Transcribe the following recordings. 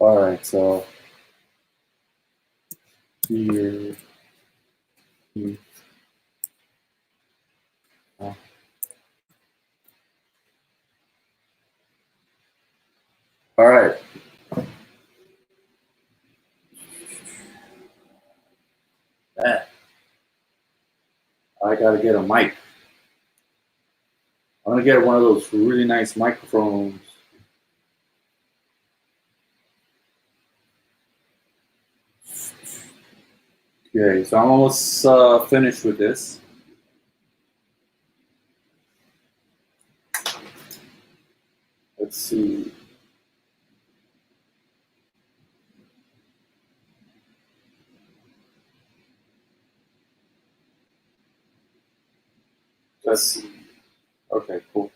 All right, so here. All right. I gotta get a mic. I'm gonna get one of those really nice microphones. Okay, so I'm almost finished with this. Let's see. Let's see. Okay, cool.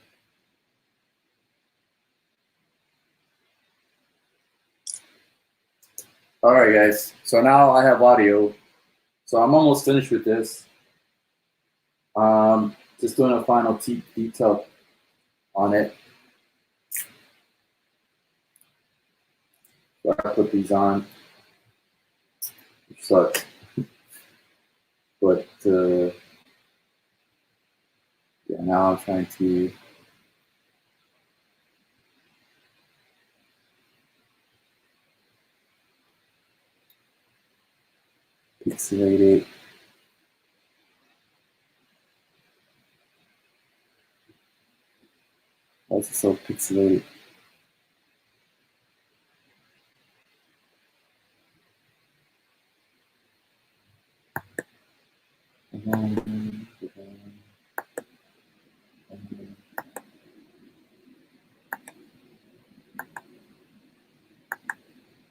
All right, guys. So now I have audio. So I'm almost finished with this. Just doing a final detail on it. So I put these on. Suck. But yeah, now I'm trying to pixelate it. Why is it so pixelated?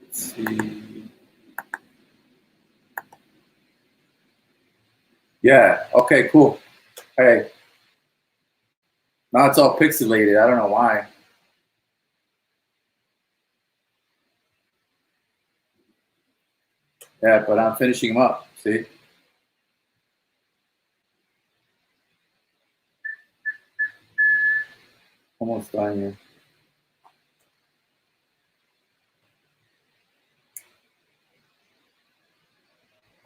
Let's see. Yeah, okay, cool. Hey. Now it's all pixelated. I don't know why. Yeah, but I'm finishing them up. See? Almost done here.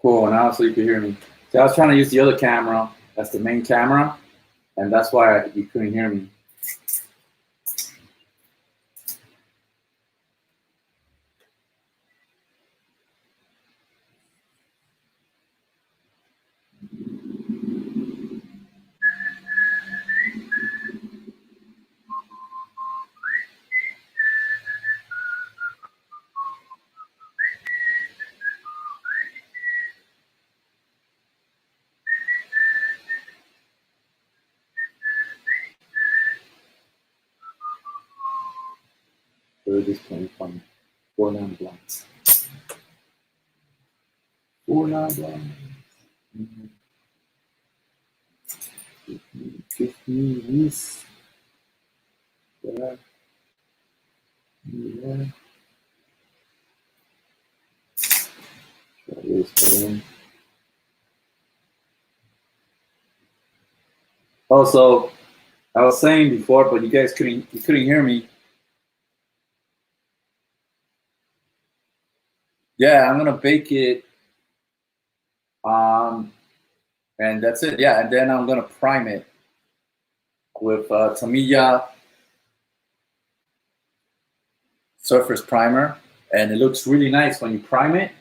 Cool, now so you can hear me. See, I was trying to use the other camera. That's the main camera. And that's why you couldn't hear me. So this playing fun. 4-9 blinds. 4-9 blinds. Give me this. That. Yeah. Try this one. Also, I was saying before, but you guys couldn't hear me. Yeah, I'm gonna bake it. And that's it. Yeah, and then I'm gonna prime it with Tamiya Surface Primer, and it looks really nice when you prime it.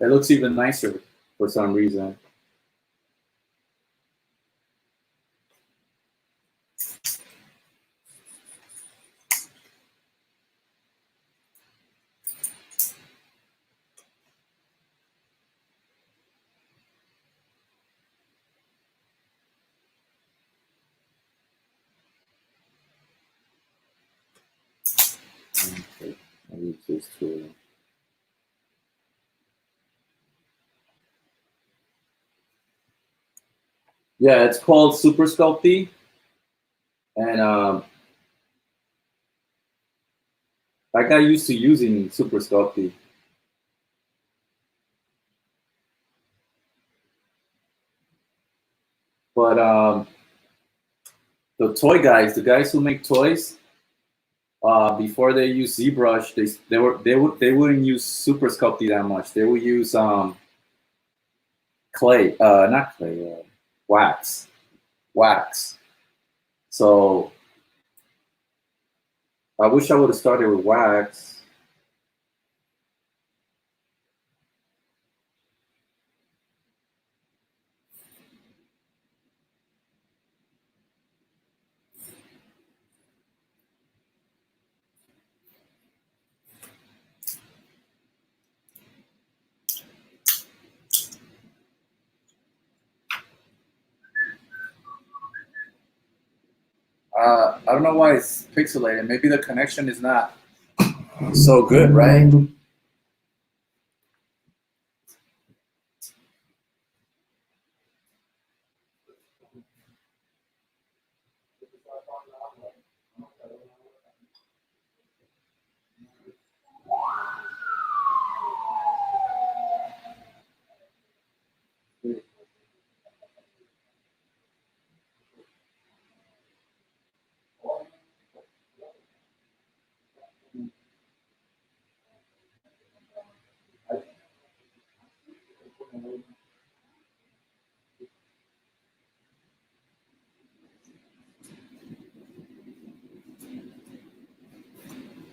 It looks even nicer for some reason. Okay, I'll use this tool. Yeah, it's called Super Sculpting, and I got used to using Super Sculpting. But the toy guys, the guys who make toys, Before they use ZBrush, they wouldn't use Super Sculpting that much. They would use clay, not clay, wax. So I wish I would have started with wax. I don't know why it's pixelated. Maybe the connection is not so good, right?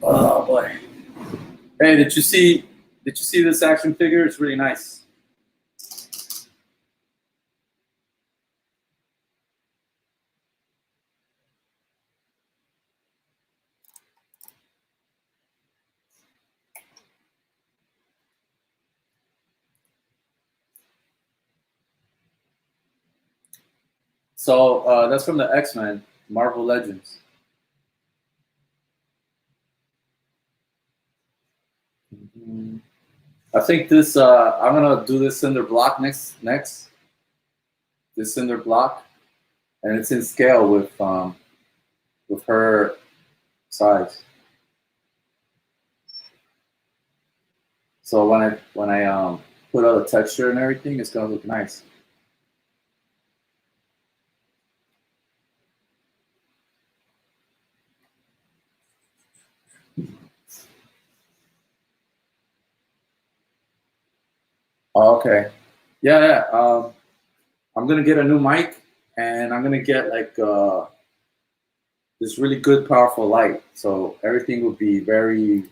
Oh boy! Hey, did you see? Did you see this action figure? It's really nice. So that's from the X-Men, Marvel Legends. I think this. I'm gonna do this cinder block next. This cinder block, and it's in scale with her size. So when I put all the texture and everything, it's gonna look nice. Oh, okay. Yeah, yeah. I'm gonna get a new mic, and I'm gonna get like this really good, powerful light, so everything will be very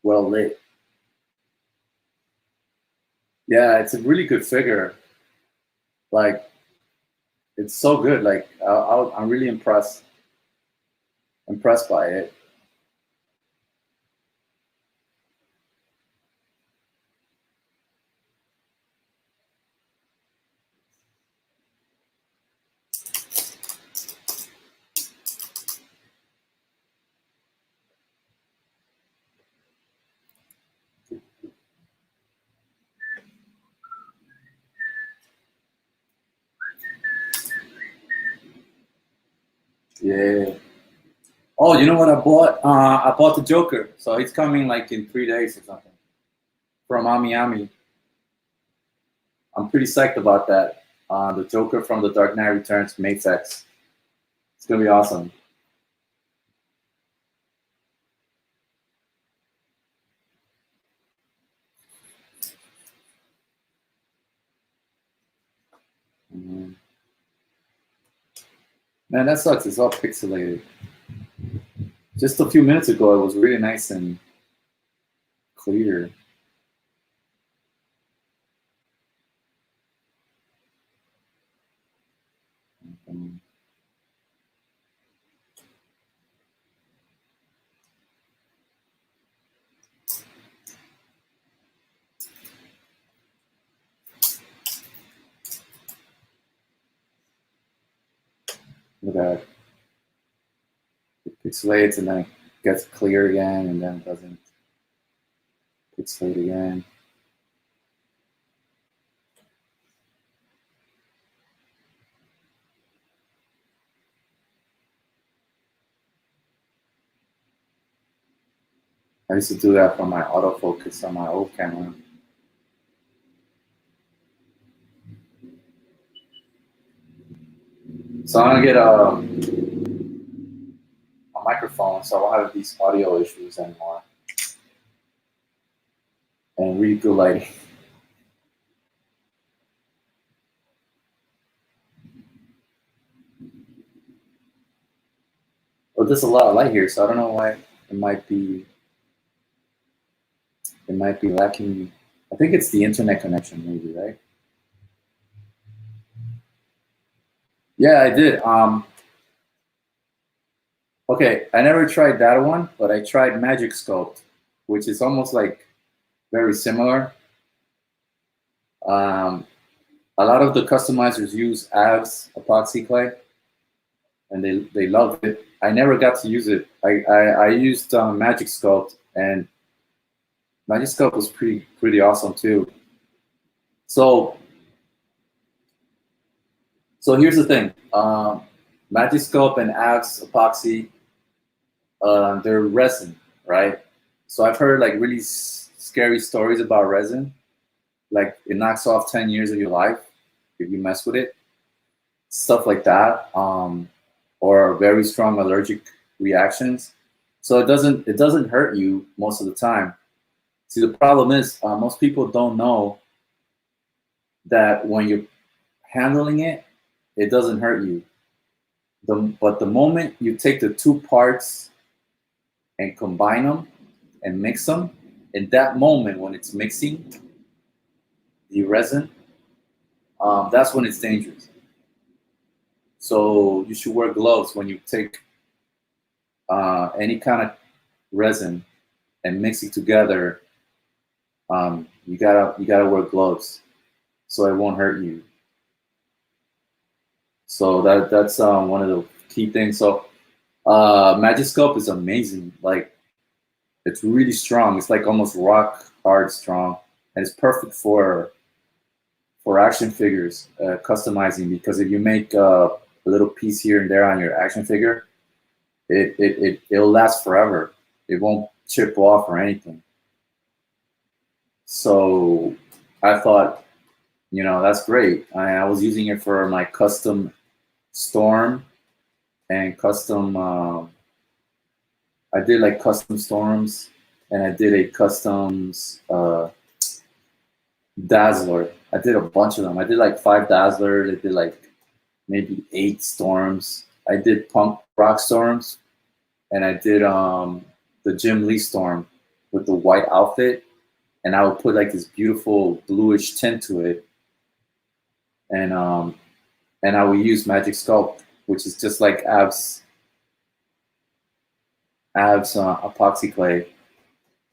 well lit. Yeah, it's a really good figure. Like it's so good. Like I'm really impressed by it. Yeah. Oh, you know what I bought? I bought the Joker, so it's coming like in 3 days or something from Miami. I'm pretty psyched about that. The Joker from The Dark Knight Returns, Matex. It's gonna be awesome. Mhm. Man, that sucks. It's all pixelated. Just a few minutes ago, it was really nice and clear. Um, Look at it. It pixelates and then it gets clear again, and then it doesn't pixelate again. I used to do that for my autofocus on my old camera. So I'm gonna get a microphone, so I won't have these audio issues anymore. And really good lighting. Well, there's a lot of light here, so I don't know why it might be lacking. I think it's the internet connection, maybe, right? Yeah, I did. Okay, I never tried that one, but I tried Magic Sculpt, which is almost like very similar. Um, a lot of the customizers use Avs epoxy clay, and they love it. I never got to use it. I used Magic Sculpt, and Magic Sculpt was pretty awesome too. So here's the thing. Magic Sculpt and Avs epoxy, they're resin, right? So I've heard like really scary stories about resin. Like it knocks off 10 years of your life if you mess with it. Stuff like that. Or very strong allergic reactions. So it doesn't hurt you most of the time. See, the problem is most people don't know that when you're handling it, it doesn't hurt you. But the moment you take the two parts and combine them and mix them, in that moment when it's mixing the resin, that's when it's dangerous. So you should wear gloves when you take any kind of resin and mix it together. You gotta wear gloves so it won't hurt you. So that's one of the key things. So Magic Sculpt is amazing. Like it's really strong. It's like almost rock hard strong, and it's perfect for action figures customizing, because if you make a little piece here and there on your action figure, it'll last forever. It won't chip off or anything. So I thought, that's great. I was using it for my custom storm and custom. I did like custom storms, and I did a customs Dazzler. I did a bunch of them. I did like 5 Dazzlers. I did like maybe 8 storms. I did punk rock storms, and I did the Jim Lee storm with the white outfit, and I would put like this beautiful bluish tint to it, and I would use Magic Sculpt, which is just like Avs epoxy clay.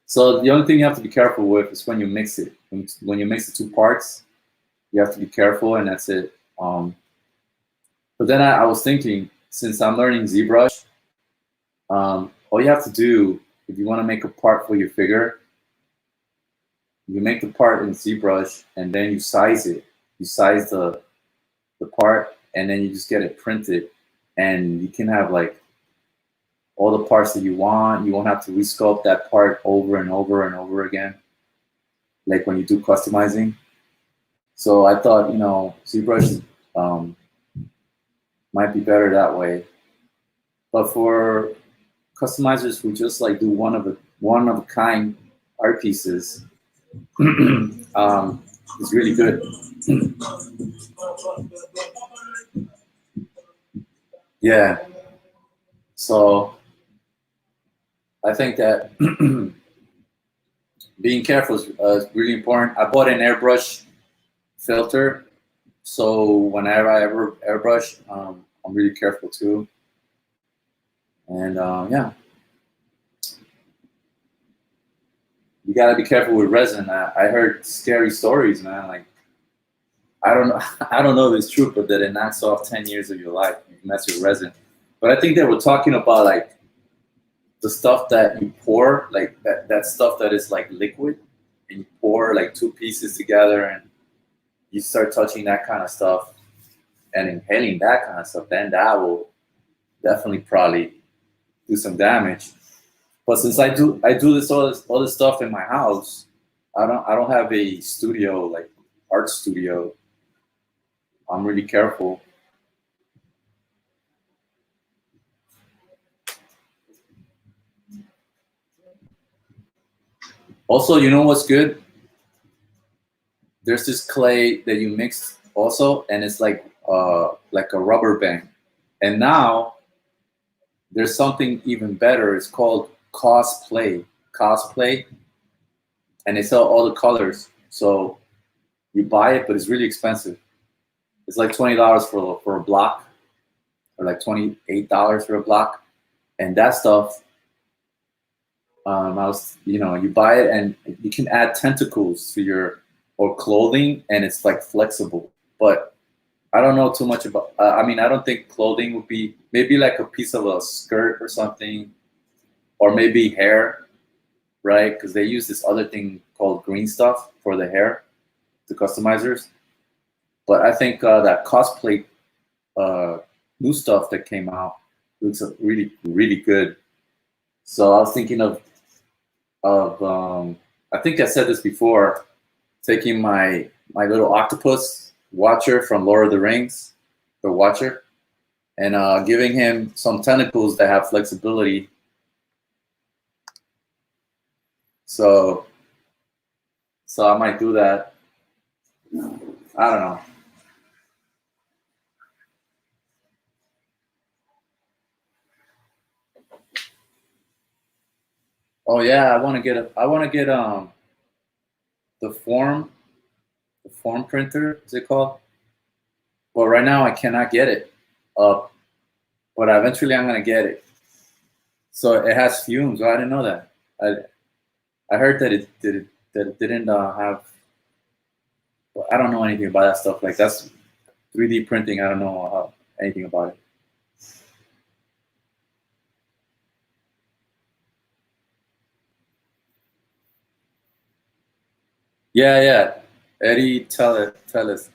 So the only thing you have to be careful with is when you mix it. When you mix the two parts, you have to be careful, and that's it. But then I was thinking, since I'm learning ZBrush, all you have to do if you want to make a part for your figure, you make the part in ZBrush, and then you size it. You size the part, and then you just get it printed, and you can have like all the parts that you want. You won't have to resculpt that part over and over and over again, like when you do customizing. So I thought, ZBrush might be better that way. But for customizers who just like do one of a kind art pieces, it's really good. Yeah. So I think that being careful is really important. I bought an airbrush filter, so whenever I ever airbrush, I'm really careful too. And yeah, you gotta be careful with resin. I heard scary stories, man. Like I don't know, I don't know if it's true, but that it knocks off 10 years of your life if you mess with resin. But I think they were talking about like the stuff that you pour, like that stuff that is like liquid, and you pour like 2 pieces together, and you start touching that kind of stuff and inhaling that kind of stuff, then that will definitely probably do some damage. But since I do all this stuff in my house, I don't have a studio, like art studio. I'm really careful. Also, you know what's good? There's this clay that you mix also, and it's like a rubber band. And now there's something even better. It's called cosplay. Cosplay, and they sell all the colors. So you buy it, but it's really expensive. It's like $20 for a block, or like $28 for a block. And that stuff, you buy it and you can add tentacles to your or clothing, and it's like flexible. But I don't know too much about. I mean, I don't think clothing would be, maybe like a piece of a skirt or something, or maybe hair, right? Because they use this other thing called green stuff for the hair, the customizers. But I think that cosplay uh, new stuff that came out looks really, really good. So I was thinking of I think I said this before, taking my little octopus watcher from Lord of the Rings, the watcher, and giving him some tentacles that have flexibility. So I might do that. I don't know. Oh yeah, I want to get the form printer. Is it called? Well, right now I cannot get it up, but eventually I'm gonna get it. So it has fumes. Oh, I didn't know that. I heard that it didn't have. Well, I don't know anything about that stuff. Like that's 3D printing. I don't know anything about it. Yeah, yeah. Eddie Tellis.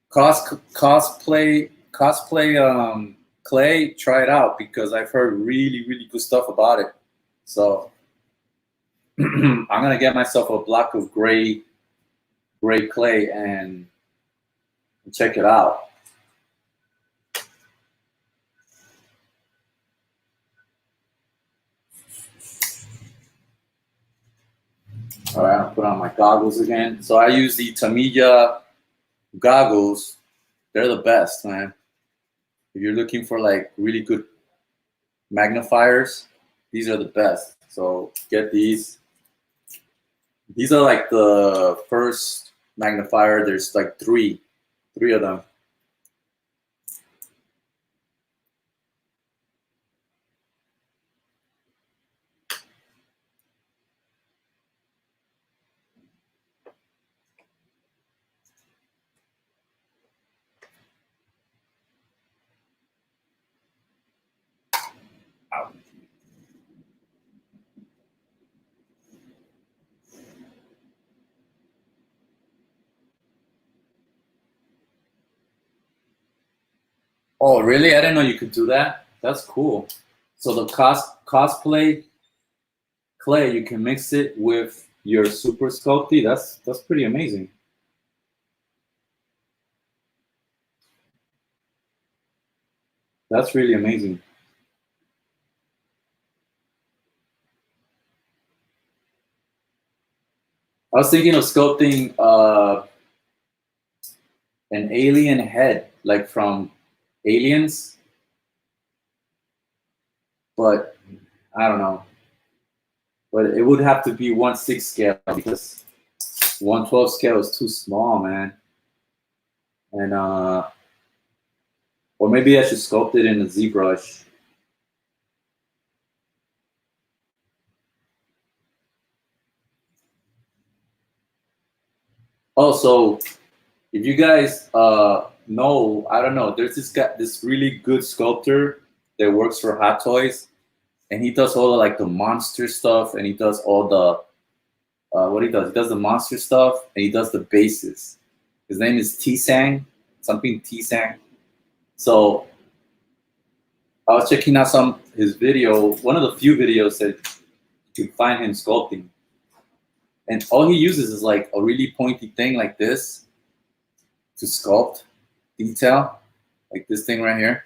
Cosplay clay. Try it out because I've heard really really good stuff about it. So I'm gonna get myself a block of gray clay and check it out. All right, I'll put on my goggles again. So I use the Tamiya goggles. They're the best, man. If you're looking for like really good magnifiers, these are the best. So get these. These are like the first magnifier. There's like three of them. Oh, really? I didn't know you could do that. That's cool. So the cosplay clay, you can mix it with your super sculpty. That's pretty amazing. That's really amazing. I was thinking of sculpting an alien head, like from Aliens, but I don't know. But it would have to be 1/6 scale because 1/12 scale is too small, man. And or maybe I should sculpt it in a ZBrush. Also, if you guys know, I don't know, there's this really good sculptor that works for Hot Toys, and he does all the like the monster stuff, and he does all the what he does the monster stuff, and he does the bases. His name is T-Sang, something T-Sang. So I was checking out some his video, one of the few videos that you can find him sculpting, and all he uses is like a really pointy thing like this to sculpt detail, like this thing right here.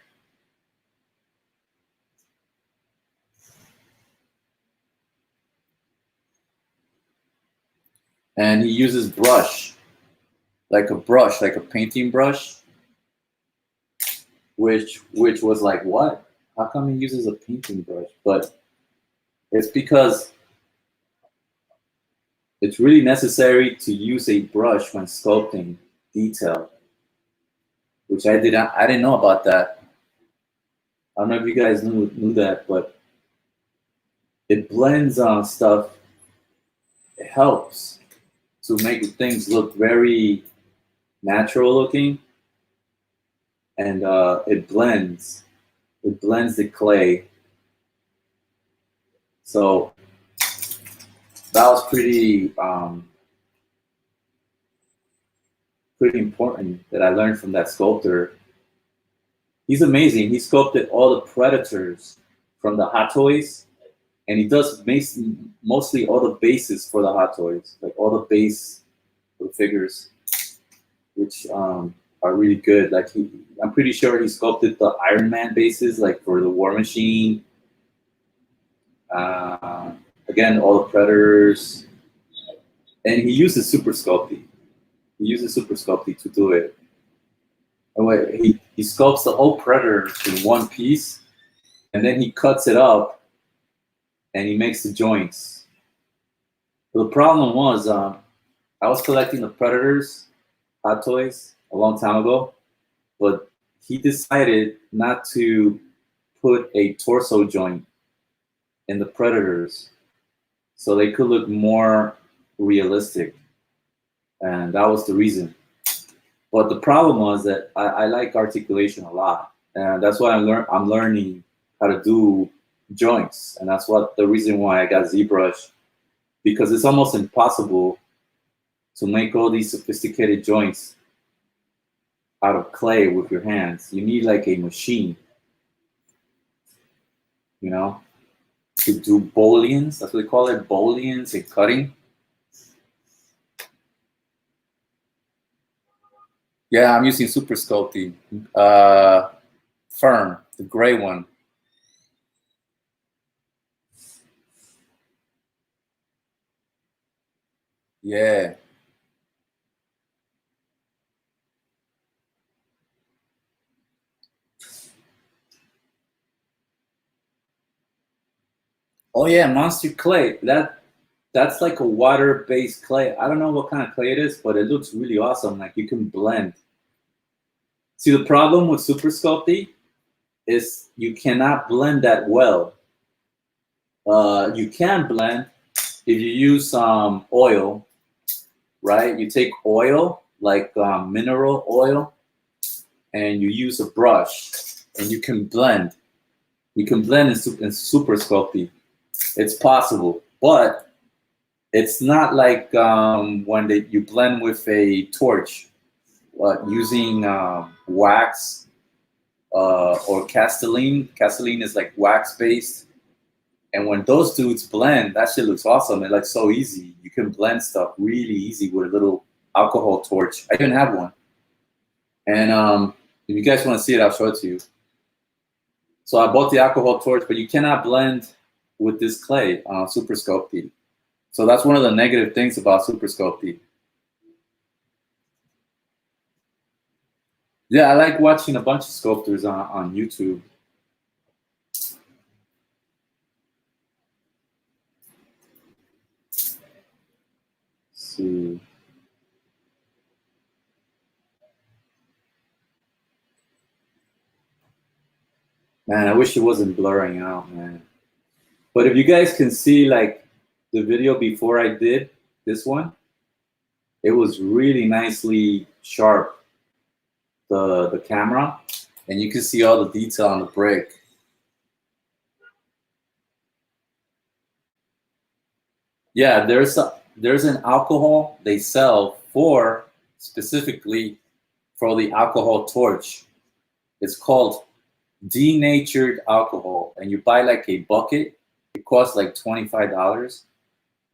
and he uses brush, like a painting brush, which was like, what? How come he uses a painting brush? But it's because it's really necessary to use a brush when sculpting detail, which I didn't know about that. I don't know if you guys knew that, but it blends on stuff. It helps to make things look very natural looking, and it blends the clay. So that was pretty important that I learned from that sculptor. He's amazing. He sculpted all the predators from the Hot Toys, and he does mostly all the bases for the Hot Toys, like all the base for the figures, which are really good. Like I'm pretty sure he sculpted the Iron Man bases, like for the War Machine. Again, all the Predators, and he uses Super Sculpting. He uses Super Sculpting to do it. And he sculpts the whole Predator in one piece, and then he cuts it up, and he makes the joints. But the problem was, I was collecting the Predators Hot Toys a long time ago, but he decided not to put a torso joint in the Predators so they could look more realistic, and that was the reason. But the problem was that I like articulation a lot, and that's why I'm learning how to do joints, and that's the reason why I got ZBrush, because it's almost impossible to make all these sophisticated joints out of clay with your hands. You need like a machine, you know, to do booleans. That's what they call it, booleans and cutting. Yeah, I'm using Super Sculpting. Firm, the gray one. Yeah. Oh yeah, Monster Clay. That's like a water-based clay. I don't know what kind of clay it is, but it looks really awesome. Like you can blend. See, the problem with Super Sculpting is you cannot blend that well. You can blend if you use some oil, right? You take oil, like mineral oil, and you use a brush, and you can blend. You can blend in Super Sculpting. It's possible, but it's not like when you blend with a torch, using wax or Castelline. Castelline is like wax based. And when those dudes blend, that shit looks awesome. It's like so easy. You can blend stuff really easy with a little alcohol torch. I even have one. And if you guys want to see it, I'll show it to you. So I bought the alcohol torch, but you cannot blend with this clay on Super Sculpting. So that's one of the negative things about Super Sculpting. Yeah, I like watching a bunch of sculptors on YouTube. See. Man, I wish it wasn't blurring out, man. But if you guys can see like the video before I did this one, it was really nicely sharp, the camera, and you can see all the detail on the brick. Yeah, there's an alcohol they sell specifically for the alcohol torch. It's called denatured alcohol, and you buy like a bucket. It costs like $25,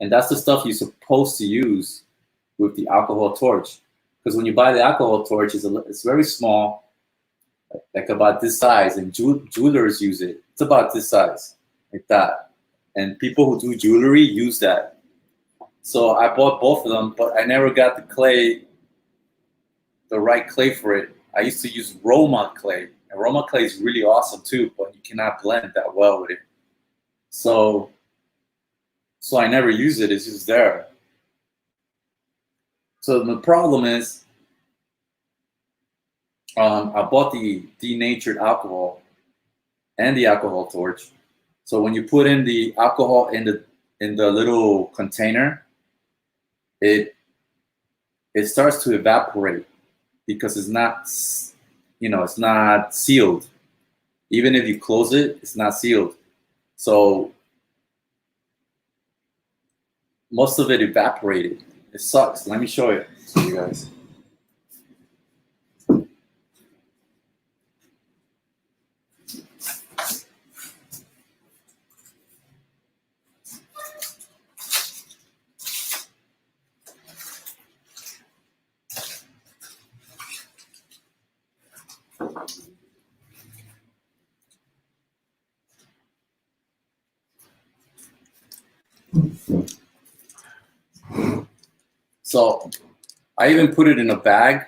and that's the stuff you're supposed to use with the alcohol torch. Because when you buy the alcohol torch, it's very small, like about this size, and jewelers use it. It's about this size, like that. And people who do jewelry use that. So I bought both of them, but I never got the right clay for it. I used to use Roma clay, and Roma clay is really awesome too, but you cannot blend that well with it. So I never use it. It's just there. So the problem is, I bought the denatured alcohol and the alcohol torch. So when you put in the alcohol in the little container, it starts to evaporate because it's not, it's not sealed. Even if you close it, it's not sealed. So most of it evaporated. It sucks. Let me show you to you guys. So I even put it in a bag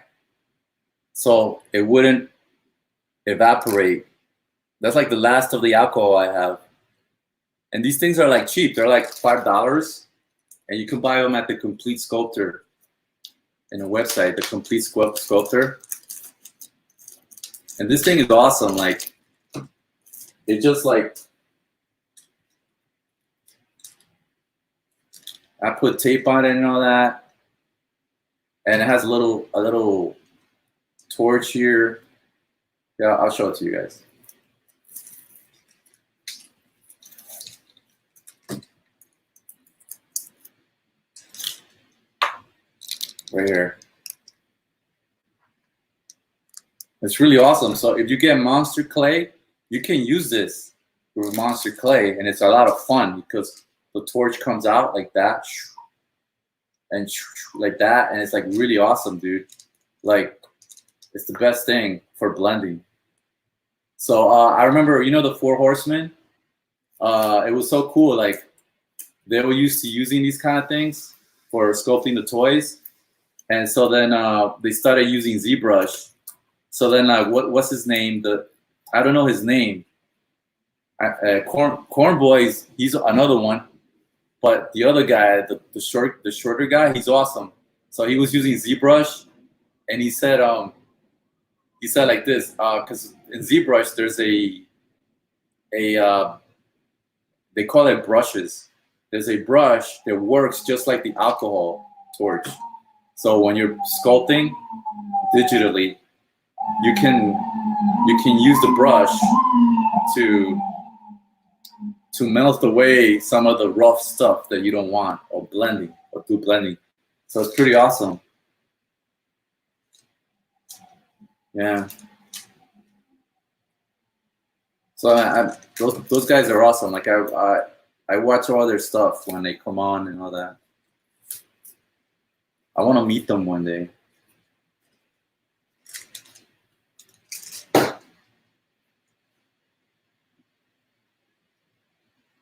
so it wouldn't evaporate. That's like the last of the alcohol I have. And these things are like cheap. They're like $5, and you can buy them at the Complete Sculptor in a website, the Complete Sculptor. And this thing is awesome. Like, it just like, I put tape on it and all that. And it has a little torch here. Yeah, I'll show it to you guys. Right here. It's really awesome. So if you get monster clay, you can use this with monster clay, and it's a lot of fun because the torch comes out like that, and like that, and it's like really awesome, dude. Like, it's the best thing for blending. So I remember, the Four Horsemen. It was so cool. Like, they were used to using these kind of things for sculpting the toys, and so then they started using ZBrush. So then, what's his name? I don't know his name. Corn Boys. He's another one. But the other guy, the shorter guy, he's awesome. So he was using ZBrush, and he said like this, because in ZBrush there's they call it brushes. There's a brush that works just like the alcohol torch. So when you're sculpting digitally, you can use the brush to melt away some of the rough stuff that you don't want, or do blending. So it's pretty awesome. Yeah. So those guys are awesome. Like I watch all their stuff when they come on and all that. I want to meet them one day.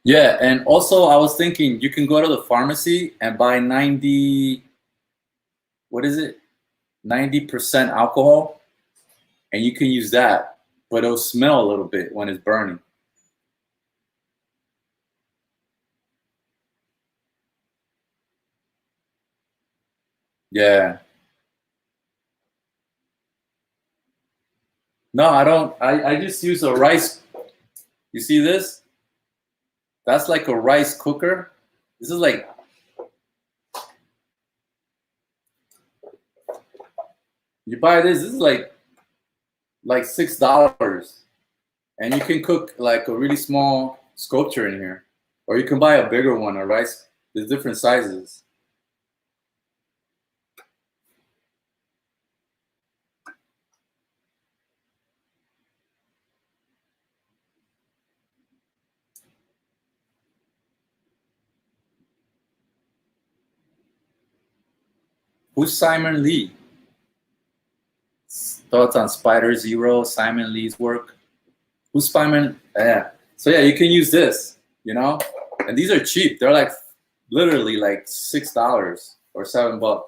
Yeah, and also I was thinking you can go to the pharmacy and buy 90% alcohol, and you can use that, but it'll smell a little bit when it's burning. Yeah. No, I don't. I just use a rice. You see this? That's like a rice cooker. This is like, you buy this is like $6, and you can cook like a really small sculpture in here, or you can buy a bigger one, a rice. There's different sizes. Who's Simon Lee? Thoughts on Spider Zero, Simon Lee's work. Who's Simon? Yeah. So yeah, you can use this, and these are cheap. They're like, literally like $6 or $7.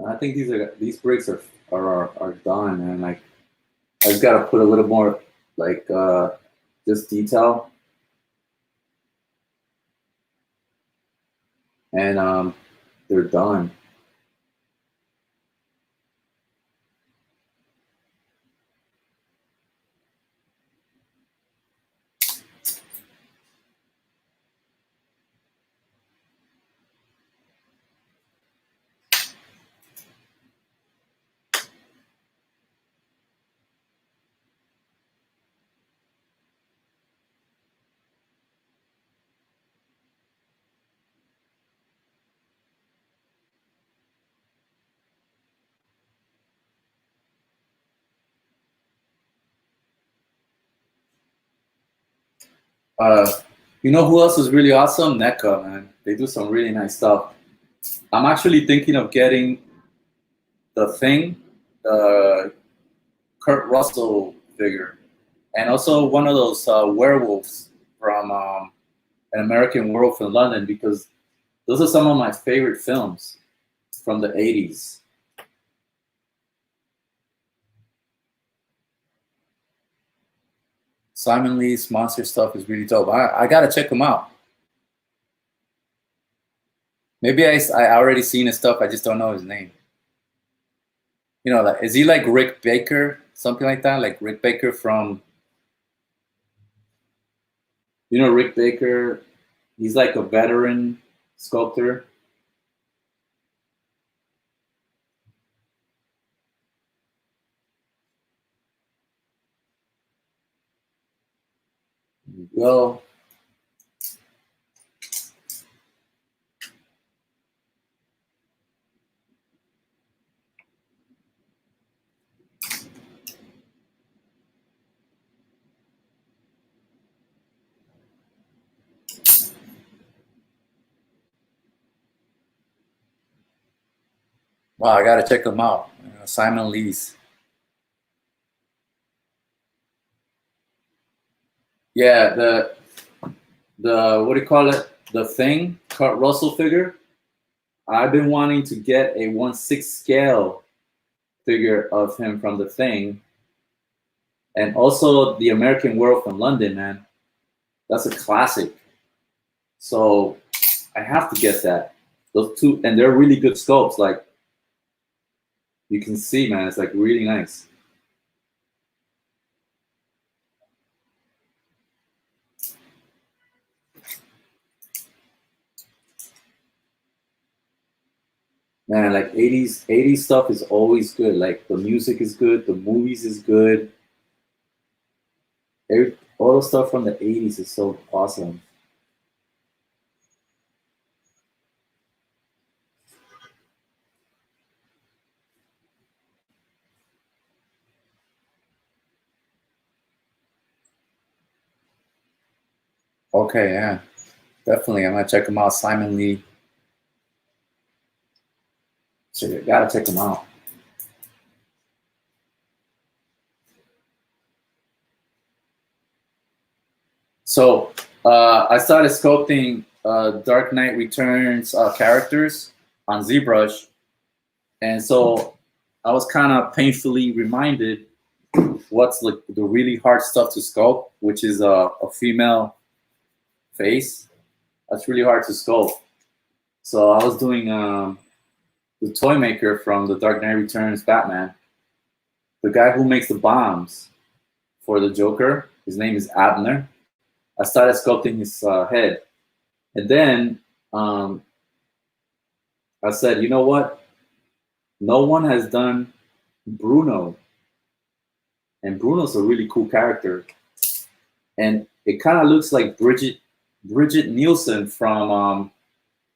I think these bricks are done, and like I just gotta put a little more like just detail, and they're done. Uh, you know who else is really awesome? NECA, man. They do some really nice stuff. I'm actually thinking of getting the Thing, the Kurt Russell figure, and also one of those werewolves from An American Werewolf in London, because those are some of my favorite films from the 80s. Simon Lee's monster stuff is really dope. I gotta check him out. Maybe I already seen his stuff. I just don't know his name. You know, like, is he like Rick Baker, something like that? Like Rick Baker from, you know, Rick Baker. He's like a veteran sculptor. Well, wow, I gotta check him out. Simon Lee's. Yeah, the what do you call it? The Thing, Kurt Russell figure. I've been wanting to get a 1/6 scale figure of him from The Thing, and also the American Werewolf in London, man. That's a classic. So I have to get that. Those two, and they're really good sculpts. Like you can see, man, it's like really nice. Man, like 80s stuff is always good. Like the music is good, the movies is good. All the stuff from the 80s is so awesome. Okay, yeah, definitely. I'm gonna check him out. Simon Lee. So you gotta check him out. So I started sculpting Dark Knight Returns characters on ZBrush, and so I was kind of painfully reminded what's like the really hard stuff to sculpt, which is a female face. That's really hard to sculpt. So I was doing the toy maker from the Dark Knight Returns Batman, the guy who makes the bombs for the Joker. His name is Abner. I started sculpting his head, and then I said, you know what? No one has done Bruno, and Bruno's a really cool character, and it kind of looks like Bridget Nielsen from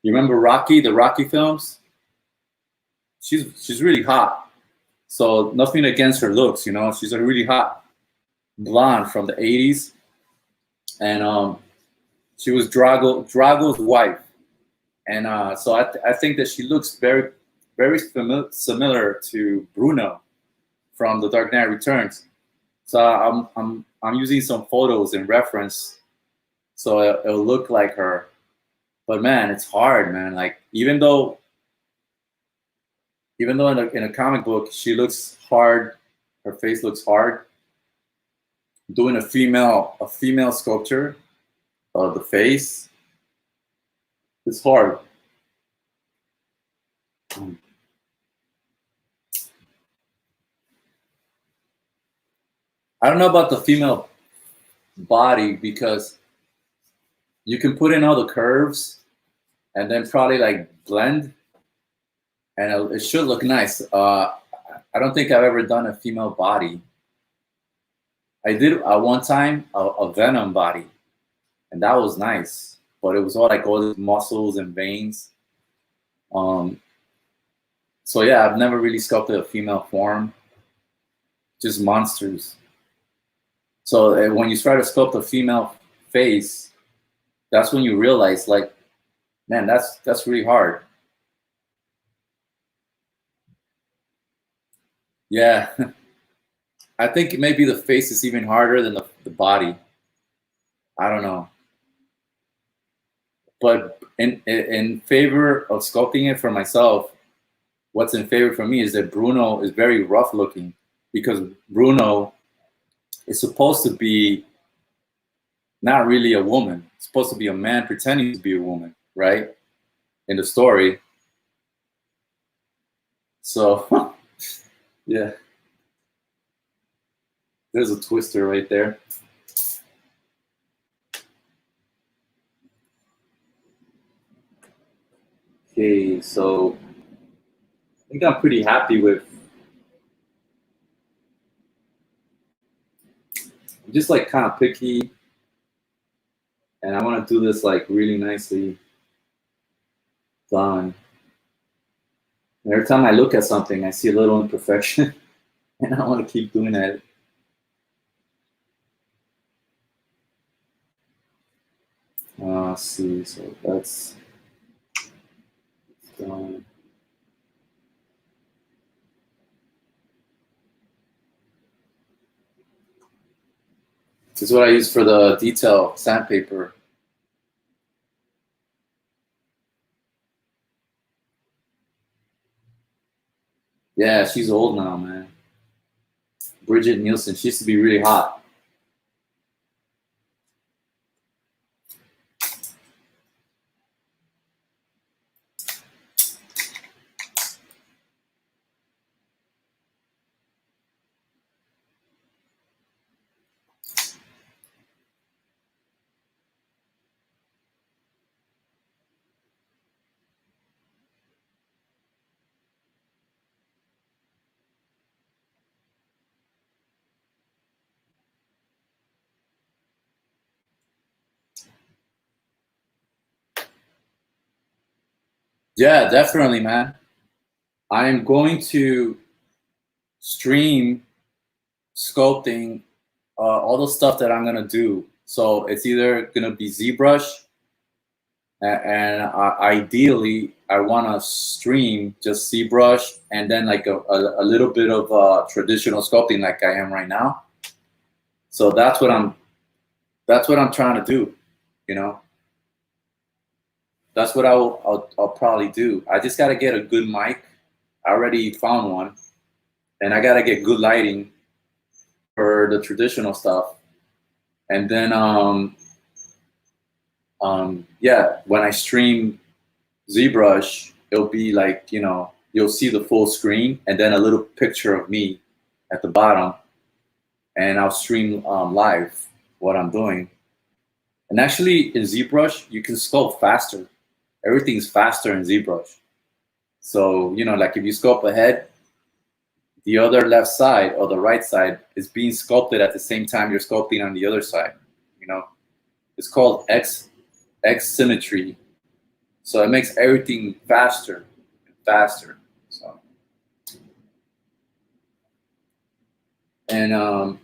you remember Rocky, the Rocky films? She's really hot. So nothing against her looks, you know. She's a really hot blonde from the '80s, and she was Drago's wife, and so I think that she looks very similar to Bruno from The Dark Knight Returns. So I'm using some photos in reference, so it'll look like her. But man, it's hard, man. Like even though in a comic book she looks hard, her face looks hard. Doing a female sculpture of the face, it's hard. I don't know about the female body because you can put in all the curves and then probably like blend, and it should look nice. I don't think I've ever done a female body. I did one time a Venom body, and that was nice, but it was all these muscles and veins. So yeah, I've never really sculpted a female form, just monsters. So when you try to sculpt a female face, that's when you realize, like, man, that's really hard. Yeah, I think maybe the face is even harder than the body. I don't know, but in favor of sculpting it for myself, what's in favor for me is that Bruno is very rough looking, because Bruno is supposed to be not really a woman. It's supposed to be a man pretending to be a woman, right? In the story. So, yeah. There's a twister right there. Okay, so I think I'm pretty happy with, I'm just like kind of picky, and I want to do this like really nicely done. And every time I look at something, I see a little imperfection, and I want to keep doing that. Let's see, so that's done. This is what I use for the detail sandpaper. Yeah, she's old now, man. Bridget Nielsen, she used to be really hot. Yeah, definitely, man. I am going to stream sculpting all the stuff that I'm gonna do. So it's either gonna be ZBrush, and ideally I want to stream just ZBrush and then like a little bit of traditional sculpting like I am right now. So that's what I'm trying to do, you know. That's what I'll probably do. I just got to get a good mic. I already found one, and I got to get good lighting for the traditional stuff. And then yeah, when I stream ZBrush, it'll be like, you know, you'll see the full screen and then a little picture of me at the bottom, and I'll stream live what I'm doing. And actually in ZBrush, you can sculpt faster. Everything's faster in ZBrush. So, you know, like if you sculpt a head, the other left side or the right side is being sculpted at the same time you're sculpting on the other side, you know. It's called X symmetry. So it makes everything faster and faster. So And I'll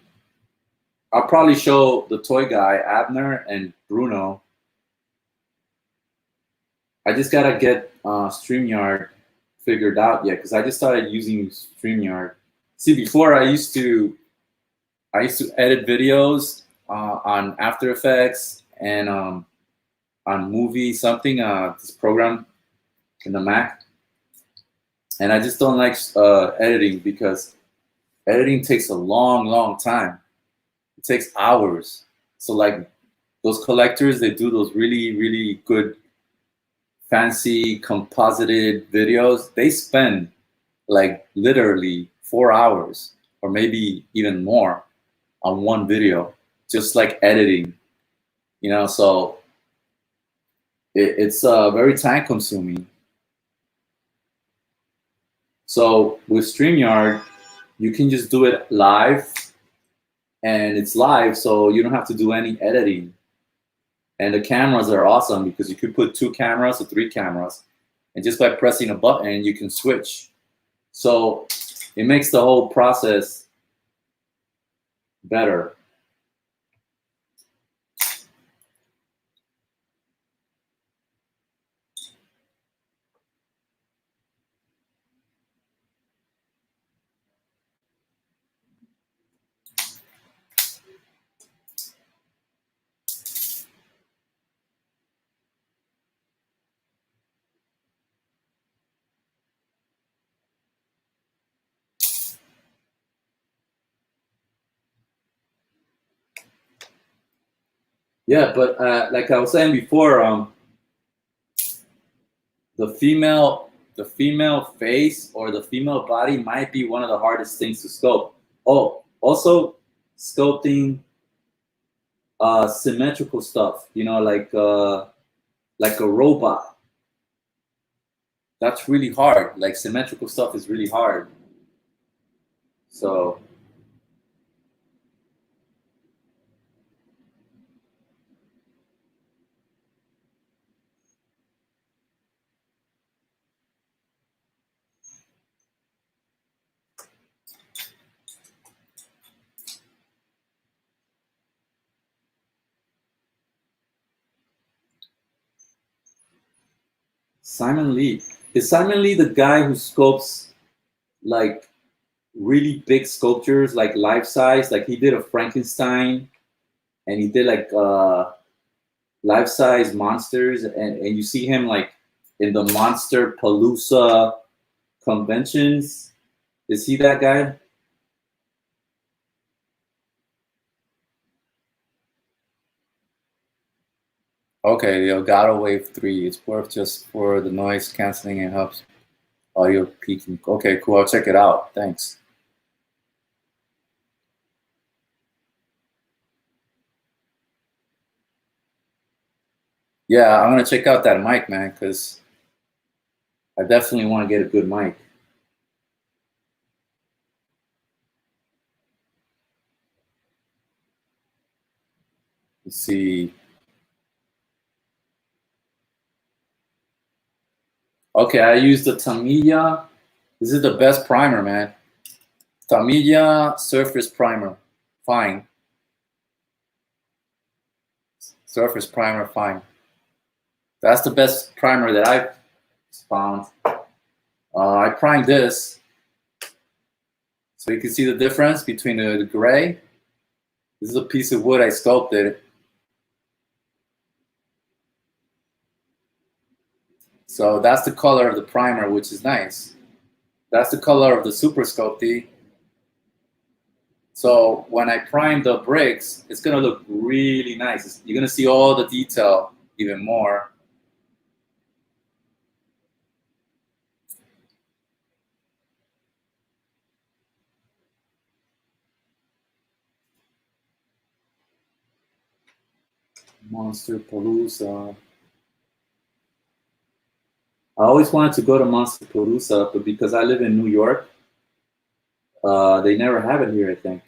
probably show the toy guy, Abner, and Bruno. I just gotta get StreamYard figured out yet, because I just started using StreamYard. See, before I used to edit videos on After Effects and on Movie something, this program in the Mac, and I just don't like editing, because editing takes a long time. It takes hours. So like those collectors, they do those really good fancy composited videos. They spend like literally 4 hours or maybe even more on one video, just like editing, you know. So it's very time consuming. So with StreamYard, you can just do it live, and it's live, so you don't have to do any editing. And the cameras are awesome, because you could put 2 cameras or 3 cameras, and just by pressing a button, you can switch. So it makes the whole process better. Yeah, but like I was saying before, the female face or the female body might be one of the hardest things to sculpt. Oh, also sculpting symmetrical stuff, you know, like a robot. That's really hard. Like symmetrical stuff is really hard. So Simon Lee, is Simon Lee the guy who sculpts like really big sculptures, like life size? Like he did a Frankenstein, and he did like life size monsters, and you see him like in the Monster Palooza conventions. Is he that guy? Okay, the Elgato Wave 3. It's worth just for the noise canceling and helps audio peaking. Okay, cool. I'll check it out. Thanks. Yeah, I'm gonna check out that mic, man, because I definitely want to get a good mic. Let's see. Okay, I used the Tamiya. This is the best primer, man. Tamiya Surface Primer. Fine. Surface Primer, fine. That's the best primer that I've found. I primed this, so you can see the difference between the gray. This is a piece of wood I sculpted. So that's the color of the primer, which is nice. That's the color of the Super Sculpty. So when I prime the bricks, it's gonna look really nice. You're gonna see all the detail even more. Monster Palooza. I always wanted to go to Monster Palooza, but because I live in New York, they never have it here, I think.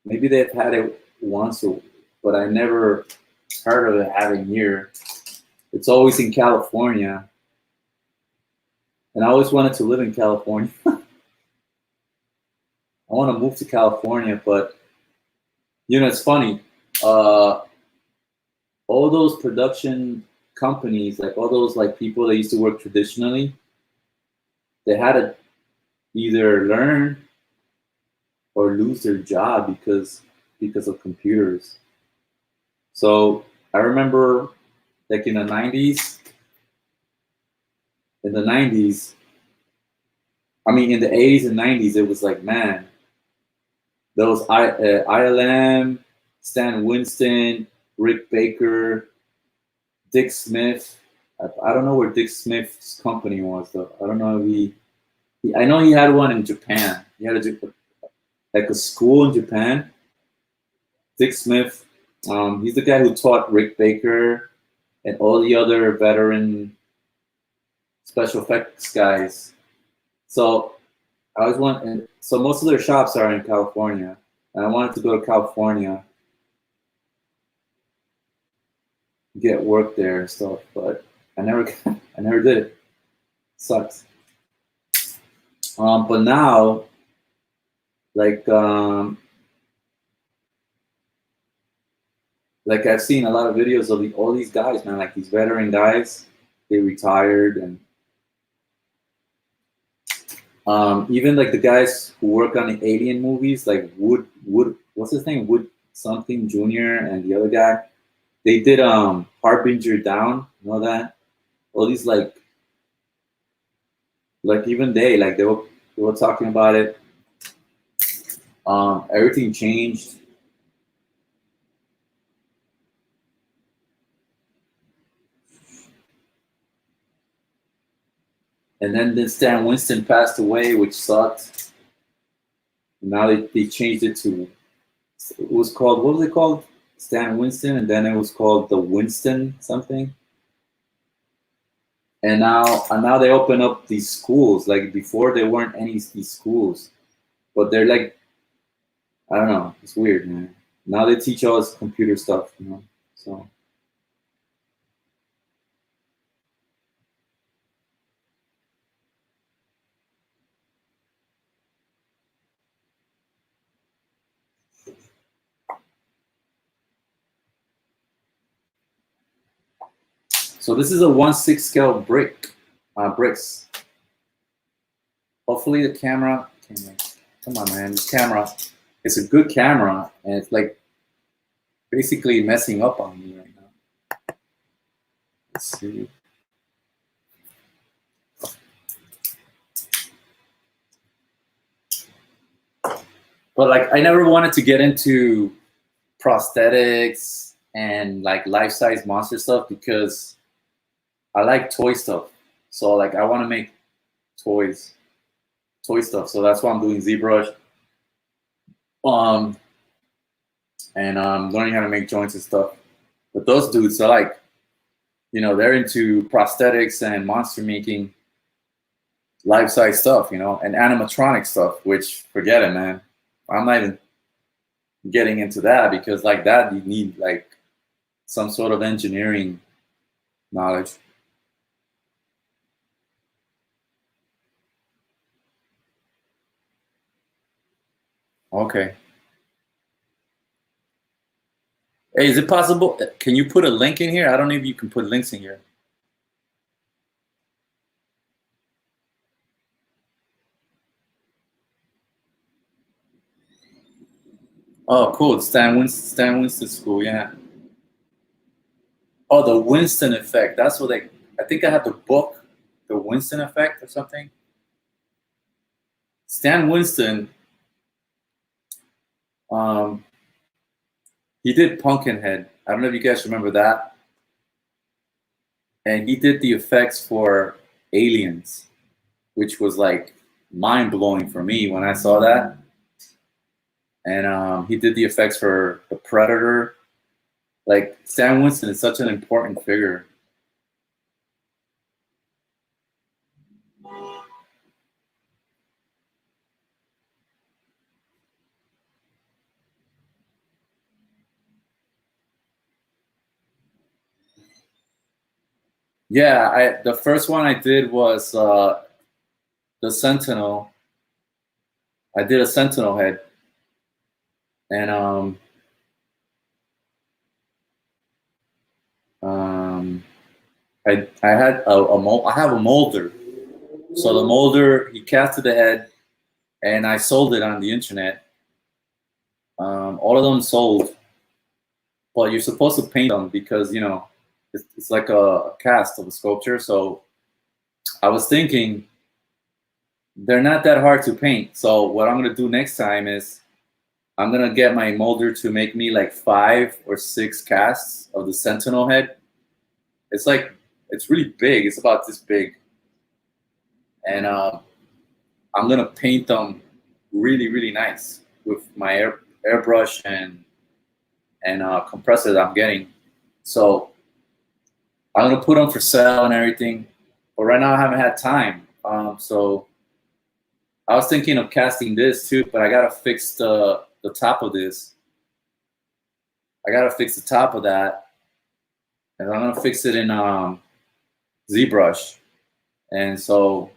Maybe they've had it once, but I never heard of it having here. It's always in California. And I always wanted to live in California. I want to move to California, but it's funny. Uh, all those production companies, like all those like people that used to work traditionally, they had to either learn or lose their job because of computers. So I remember like in the 90s, I mean in the 80s and 90s, it was like, man, those ILM, Stan Winston, Rick Baker, Dick Smith. I don't know where Dick Smith's company was though. I don't know if I know he had one in Japan. He had like a school in Japan. Dick Smith, he's the guy who taught Rick Baker and all the other veteran special effects guys. So I always want, so most of their shops are in California, and I wanted to go to California, get work there and stuff, but I never, I never did it. Sucks. But now, like, like I've seen a lot of videos of all these guys, man, like these veteran guys, they retired, and even like the guys who work on the Alien movies, like Wood, what's his name, Wood something Jr. and the other guy, they did Harbinger Down, you know that? All these like even they were talking about it. Everything changed. And then Stan Winston passed away, which sucked. Now they changed it to, it was called, what was it called? Stan Winston, and then it was called the Winston something. And now they open up these schools. Like before, there weren't any these schools, but they're like, I don't know. It's weird, man. Now they teach us computer stuff, you know. So this is a 1/6 scale bricks. Hopefully the camera can, come on, man. This camera, it's a good camera, and it's like basically messing up on me right now. Let's see. But like, I never wanted to get into prosthetics and like life-size monster stuff because I like toy stuff. So like, I want to make toy stuff. So that's why I'm doing ZBrush. And learning how to make joints and stuff. But those dudes are like, they're into prosthetics and monster making, life-size stuff, and animatronic stuff, which, forget it, man. I'm not even getting into that because like that, you need like some sort of engineering knowledge. Okay. Hey, is it possible? Can you put a link in here? I don't know if you can put links in here. Oh, cool. Stan Winston School, yeah. Oh, the Winston effect. That's what I think I have the book, The Winston Effect or something. Stan Winston, um, he did Pumpkinhead. I don't know if you guys remember that. And he did the effects for Aliens, which was like mind blowing for me when I saw that. And he did the effects for The Predator. Like Stan Winston is such an important figure. Yeah, the first one I did was the Sentinel. I did a sentinel head, and I had I have a molder. So the molder, he casted the head, and I sold it on the internet. All of them sold, but you're supposed to paint them because it's like a cast of a sculpture. So I was thinking they're not that hard to paint. So what I'm gonna do next time is I'm gonna get my molder to make me like 5 or 6 casts of the sentinel head. It's really big. It's about this big, and I'm gonna paint them really, really nice with my airbrush and compressor that I'm getting. So I'm gonna put them for sale and everything. But right now I haven't had time. So I was thinking of casting this too, but I gotta fix the top of this. I gotta fix the top of that, and I'm gonna fix it in ZBrush. And so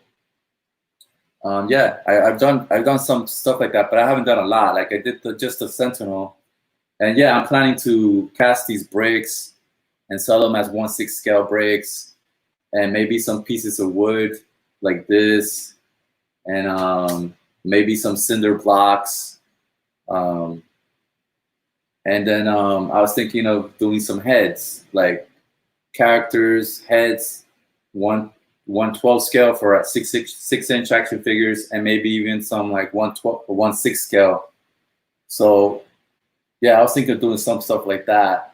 yeah, I've done some stuff like that, but I haven't done a lot. Like I did just the Sentinel, and yeah, I'm planning to cast these bricks and sell them as 1/6 scale bricks, and maybe some pieces of wood like this, and maybe some cinder blocks. And then I was thinking of doing some heads, like characters, heads, 1/12 scale for 6-inch action figures, and maybe even some like 1/12 or 1/6 scale. So yeah, I was thinking of doing some stuff like that.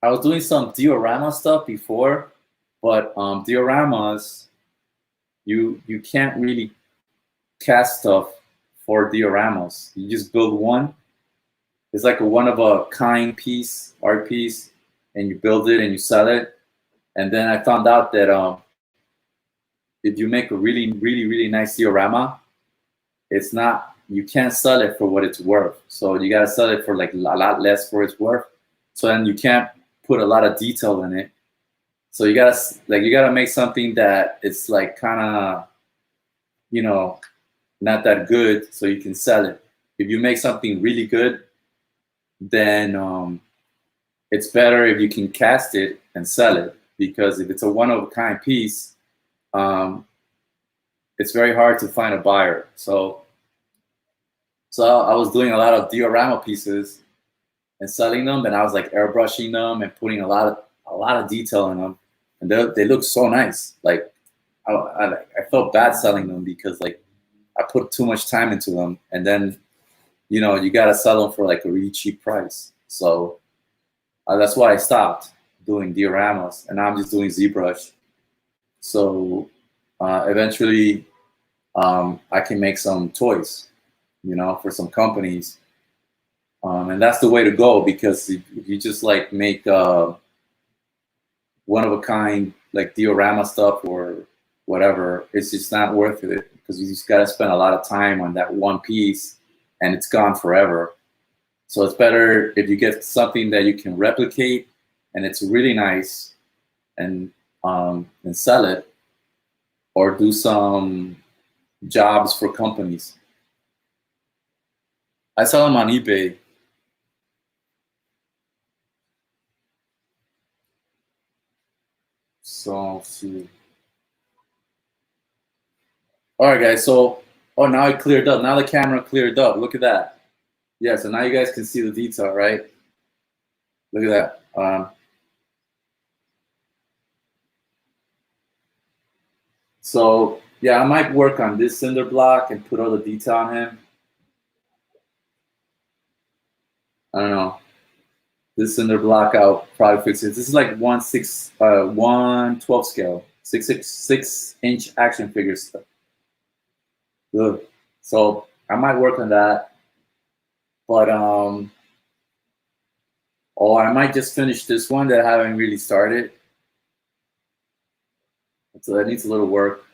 I was doing some diorama stuff before, but dioramas, you can't really cast stuff for dioramas. You just build one. It's like a one of a kind piece, art piece, and you build it and you sell it. And then I found out that if you make a really, really, really nice diorama, you can't sell it for what it's worth. So you gotta sell it for like a lot less for its worth. So then you can't put a lot of detail in it. So you gotta make something that it's like kind of, not that good, so you can sell it. If you make something really good, then it's better if you can cast it and sell it, because if it's a one-of-a-kind piece, it's very hard to find a buyer. So I was doing a lot of diorama pieces and selling them, and I was like airbrushing them and putting a lot of detail in them, and they look so nice. Like I felt bad selling them because like I put too much time into them, and then you gotta sell them for like a really cheap price. So that's why I stopped doing dioramas, and now I'm just doing ZBrush. So eventually, I can make some toys, for some companies, and that's the way to go, because if you just like make one of a kind like diorama stuff or whatever, it's just not worth it, because you just gotta spend a lot of time on that one piece, and it's gone forever. So it's better if you get something that you can replicate and it's really nice, and sell it, or do some jobs for companies. I sell them on eBay. So let's see. All right, guys. So now it cleared up. Now the camera cleared up. Look at that. Yeah. So now you guys can see the detail, right? Look at that. So yeah, I might work on this cinder block and put all the detail on him. I don't know. This cinder block, I'll probably fix it. This is like 1/12 scale, 6-inch action figure stuff. Good. So I might work on that, but or I might just finish this one that I haven't really started. So that needs a little work.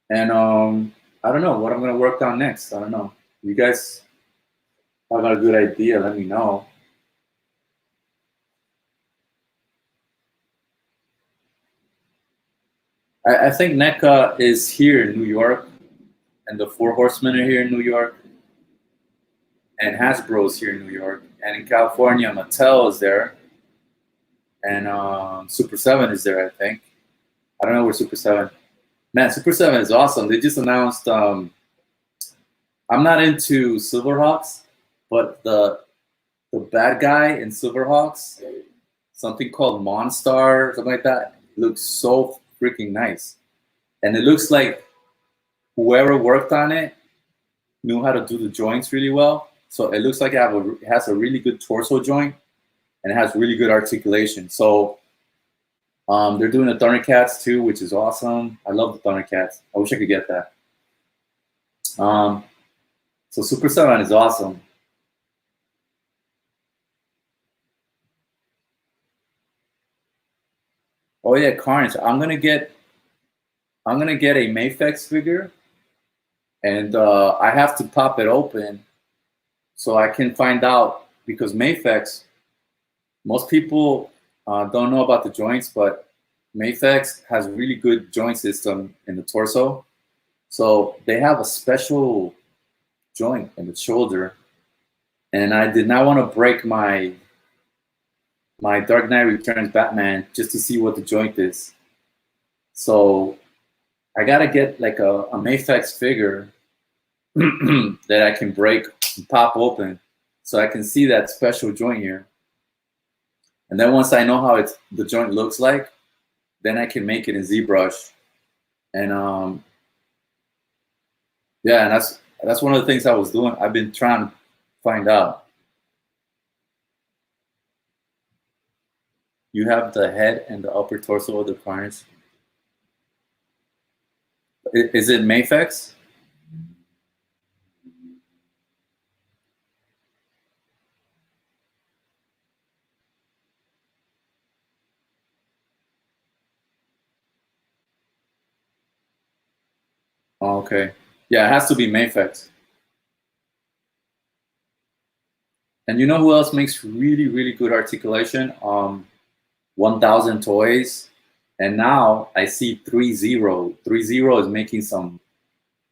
And I don't know what I'm gonna work on next. I don't know. You guys have a good idea, let me know. I think NECA is here in New York, and the Four Horsemen are here in New York, and Hasbro's here in New York, and in California, Mattel is there, and Super Seven is there. I think. I don't know where Super Seven. Man, Super Seven is awesome. They just announced. I'm not into Silverhawks, but the bad guy in Silverhawks, something called Monstar, something like that, looks so freaking nice, and it looks like whoever worked on it knew how to do the joints really well. So it looks like it has a really good torso joint, and it has really good articulation. So they're doing the Thundercats too, which is awesome. I love the Thundercats. I wish I could get that. So Super 7 is awesome. Oh yeah, Carnage. I'm gonna get a Mayfex figure, and I have to pop it open so I can find out, because Mayfex, most people don't know about the joints, but Mayfex has a really good joint system in the torso. So they have a special joint in the shoulder, and I did not want to break my Dark Knight Returns Batman just to see what the joint is. So I gotta get like a Mayfex figure that I can break and pop open, so I can see that special joint here. And then once I know how the joint looks like, then I can make it in ZBrush. And yeah, and that's one of the things I was doing. I've been trying to find out. You have the head and the upper torso of the Carnage. Is it Mayfex? Oh, okay. Yeah, it has to be Mayfex. And you know who else makes really, really good articulation? 1000 Toys. And now I see 3-0. 3-0 is making some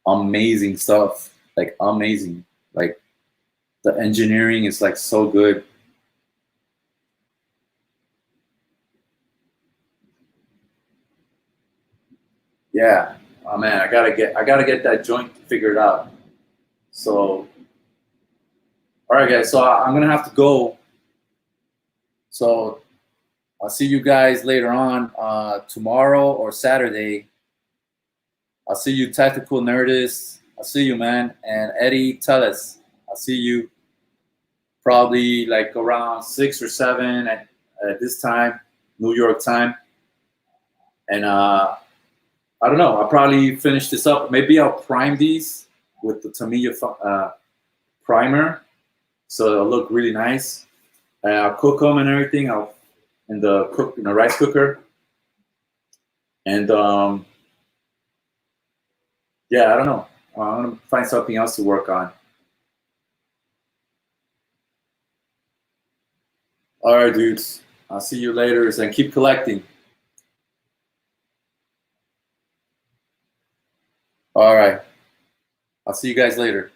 amazing stuff. Like amazing. Like the engineering is like so good. Yeah. Oh man, I gotta get that joint figured out. So all right guys, so I'm gonna have to go. So I'll see you guys later on, tomorrow or Saturday. I'll see you, Tactical Nerdist. I'll see you, man. And Eddie Teles, I'll see you probably like around 6 or 7 at this time, New York time. And I don't know, I'll probably finish this up. Maybe I'll prime these with the Tamiya primer, so it'll look really nice. I'll cook them and everything. I'll in the rice cooker. And yeah, I don't know. I'm gonna find something else to work on. All right, dudes. I'll see you later, and keep collecting. All right. I'll see you guys later.